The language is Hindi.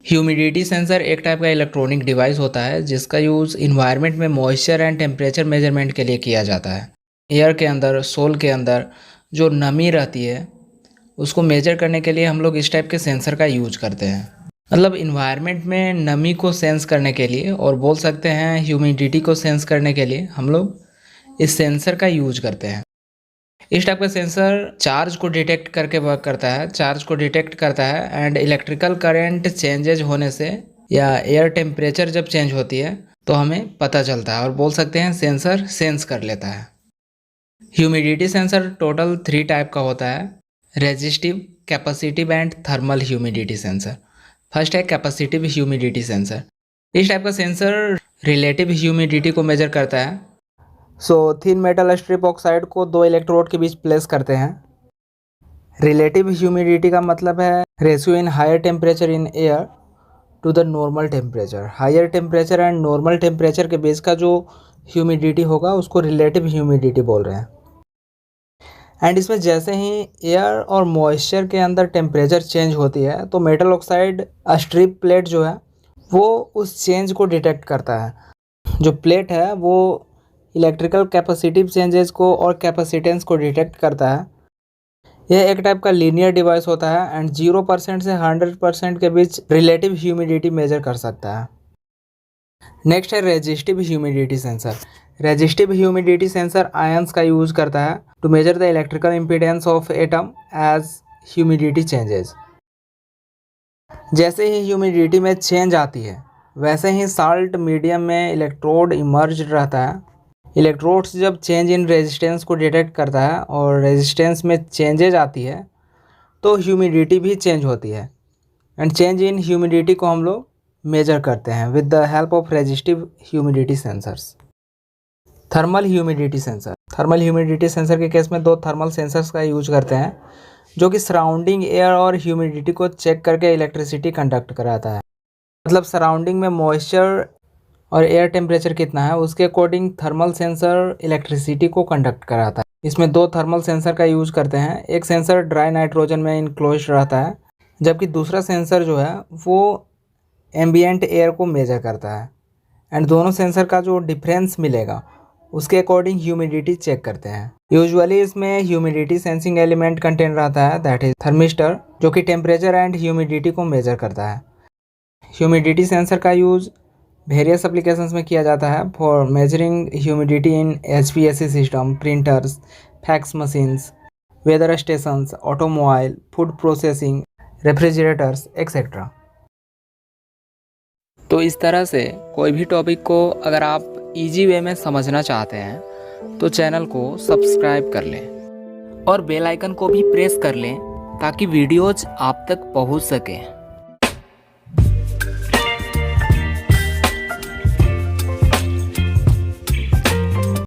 ह्यूमिडिटी सेंसर एक टाइप का इलेक्ट्रॉनिक डिवाइस होता है जिसका यूज़ इन्वायरमेंट में मॉइस्चर एंड टेम्परेचर मेजरमेंट के लिए किया जाता है। एयर के अंदर, सोल के अंदर जो नमी रहती है उसको मेजर करने के लिए हम लोग इस टाइप के सेंसर का यूज करते हैं। मतलब इन्वायरमेंट में नमी को सेंस करने के लिए और बोल सकते हैं ह्यूमिडिटी को सेंस करने के लिए हम लोग इस सेंसर का यूज करते हैं। इस टाइप का सेंसर चार्ज को डिटेक्ट करके वर्क करता है, चार्ज को डिटेक्ट करता है एंड इलेक्ट्रिकल करंट चेंजेज होने से या एयर टेम्परेचर जब चेंज होती है तो हमें पता चलता है और बोल सकते हैं सेंसर सेंस कर लेता है। ह्यूमिडिटी सेंसर टोटल 3 टाइप का होता है: resistive, capacitive and thermal humidity sensor. First है कैपेसिटिव ह्यूमिडिटी सेंसर। इस टाइप का सेंसर रिलेटिव ह्यूमिडिटी को मेजर करता है। थिन मेटल स्ट्रिप ऑक्साइड को 2 इलेक्ट्रोड के बीच प्लेस करते हैं। रिलेटिव ह्यूमिडिटी का मतलब है ratio in higher temperature in air to the normal temperature. Higher temperature and normal temperature के बीच का जो ह्यूमिडिटी होगा उसको रिलेटिव ह्यूमिडिटी बोल रहे हैं। एंड इसमें जैसे ही एयर और मॉइस्चर के अंदर टेम्परेचर चेंज होती है तो मेटल ऑक्साइड स्ट्रिप प्लेट जो है वो उस चेंज को डिटेक्ट करता है। जो प्लेट है वो इलेक्ट्रिकल कैपेसिटिव चेंजेस को और कैपेसिटेंस को डिटेक्ट करता है। यह एक टाइप का लीनियर डिवाइस होता है एंड 0% से 100% के बीच रिलेटिव ह्यूमिडिटी मेजर कर सकता है। नेक्स्ट है resistive humidity sensor. Resistive humidity sensor ions का यूज करता है to measure the electrical impedance of atom as humidity changes. जैसे ही ह्यूमिडिटी में चेंज आती है वैसे ही साल्ट मीडियम में इलेक्ट्रोड इमर्ज रहता है। इलेक्ट्रोड्स जब चेंज इन रेजिस्टेंस को डिटेक्ट करता है और रेजिस्टेंस में चेंजेज आती है तो ह्यूमिडिटी भी चेंज होती है एंड चेंज इन ह्यूमिडिटी को हम लोग मेजर करते हैं with the help of resistive humidity sensors. Thermal humidity sensor. Thermal humidity sensor के केस में 2 थर्मल सेंसर्स का यूज करते हैं जो कि सराउंडिंग एयर और ह्यूमिडिटी को चेक करके इलेक्ट्रिसिटी कंडक्ट कराता है। मतलब सराउंडिंग में मॉइस्चर और एयर टेम्परेचर कितना है उसके अकॉर्डिंग थर्मल सेंसर इलेक्ट्रिसिटी को कंडक्ट कराता है। इसमें 2 थर्मल सेंसर का यूज करते हैं। एक सेंसर ड्राई नाइट्रोजन में इनक्लोज रहता है जबकि दूसरा सेंसर जो है वो एम्बिएंट एयर को मेजर करता है एंड दोनों सेंसर का जो डिफरेंस मिलेगा उसके अकॉर्डिंग ह्यूमिडिटी चेक करते हैं। यूजुअली इसमें ह्यूमिडिटी सेंसिंग एलिमेंट कंटेन रहता है दैट इज थर्मिस्टर जो कि टेम्परेचर एंड ह्यूमिडिटी को मेजर करता है। ह्यूमिडिटी सेंसर का यूज वेरियस एप्लीकेशंस में किया जाता है for measuring humidity in HVAC system, printers, fax machines, weather stations, automobile, food processing, refrigerators etcetera. तो इस तरह से कोई भी टॉपिक को अगर आप इजी वे में समझना चाहते हैं तो चैनल को सब्सक्राइब कर लें और बेल आइकन को भी प्रेस कर लें ताकि वीडियोज आप तक पहुंच सकें।